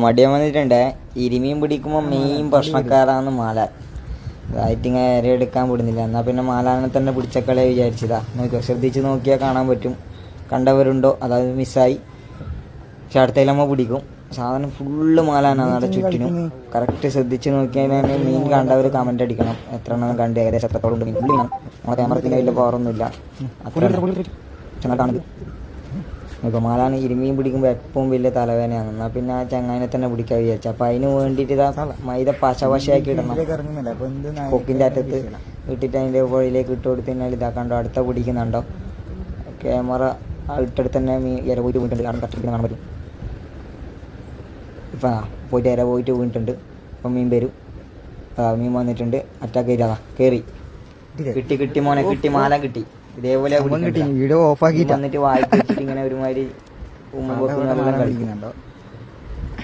മടിയൻ വന്നിട്ടുണ്ട്. ഇരുമീൻ പിടിക്കുമ്പോൾ മെയിൻ പ്രശ്നക്കാരാണ് മാലാൻ. ആയിട്ടിങ്ങനെ ഇര എടുക്കാൻ വിടുന്നില്ല. എന്നാൽ പിന്നെ മാലാനെ തന്നെ പിടിച്ചക്കളെ വിചാരിച്ചതാ. നോക്കിയോ, ശ്രദ്ധിച്ച് നോക്കിയാൽ കാണാൻ പറ്റും. കണ്ടവരുണ്ടോ? അതായത് മിസ്സായി. പക്ഷെ അടുത്തതിലമ്മ പിടിക്കും. സാധനം ഫുള്ള് മാലാനാണ് അവിടെ ചുറ്റിനും. കറക്റ്റ് ശ്രദ്ധിച്ച് നോക്കിയാൽ മീൻ കണ്ടവർ കമൻ്റ് അടിക്കണം. എത്ര എണ്ണം കണ്ട്, ഏകദേശം എത്രത്തോളം ഉണ്ട് മീൻ. ഫുള്ള് മീനാണ്. നമ്മുടെ ക്യാമറത്തിന് വലിയ പവറൊന്നുമില്ല. അത്ര ഇപ്പോൾ മാലാന് ഇരുമീൻ പിടിക്കുമ്പോൾ എപ്പോഴും വലിയ തലവേദനയാണ്. എന്നാൽ പിന്നെ ആ ചങ്ങാനെ തന്നെ പിടിക്കാൻ വിചാരിച്ചു. അപ്പോൾ അതിന് വേണ്ടിയിട്ട് ഇതാ മൈദ പശപശയാക്കി ഇടണം. കൊക്കിൻ്റെ അറ്റത്ത് ഇട്ടിട്ട് അതിൻ്റെ പുഴയിലേക്ക് ഇട്ട് കൊടുത്തു കഴിഞ്ഞാൽ ഇതാക്കണ്ടോ അടുത്ത പിടിക്കുന്നുണ്ടോ. ക്യാമറ ഇട്ടെടുത്ത് തന്നെ ഇര പോയിട്ട് വീണിട്ടുണ്ട്. കാരണം കറക്റ്റ് കാണാൻ പറ്റും. ഇപ്പം പോയിട്ട് ഇര പോയിട്ട് വീണിട്ടുണ്ട്. ഇപ്പം മീൻ വരും. മീൻ വന്നിട്ടുണ്ട്. അറ്റാക്ക് ചെയ്താ കയറി. കിട്ടി മോനെ കിട്ടി. മാല കിട്ടി. ഇതേപോലെ വീഡിയോ ഓഫാക്കി വന്നിട്ട് വായിച്ചിട്ട് ഇങ്ങനെ ഒരുമാതിരി കളിക്കുന്നുണ്ടോ.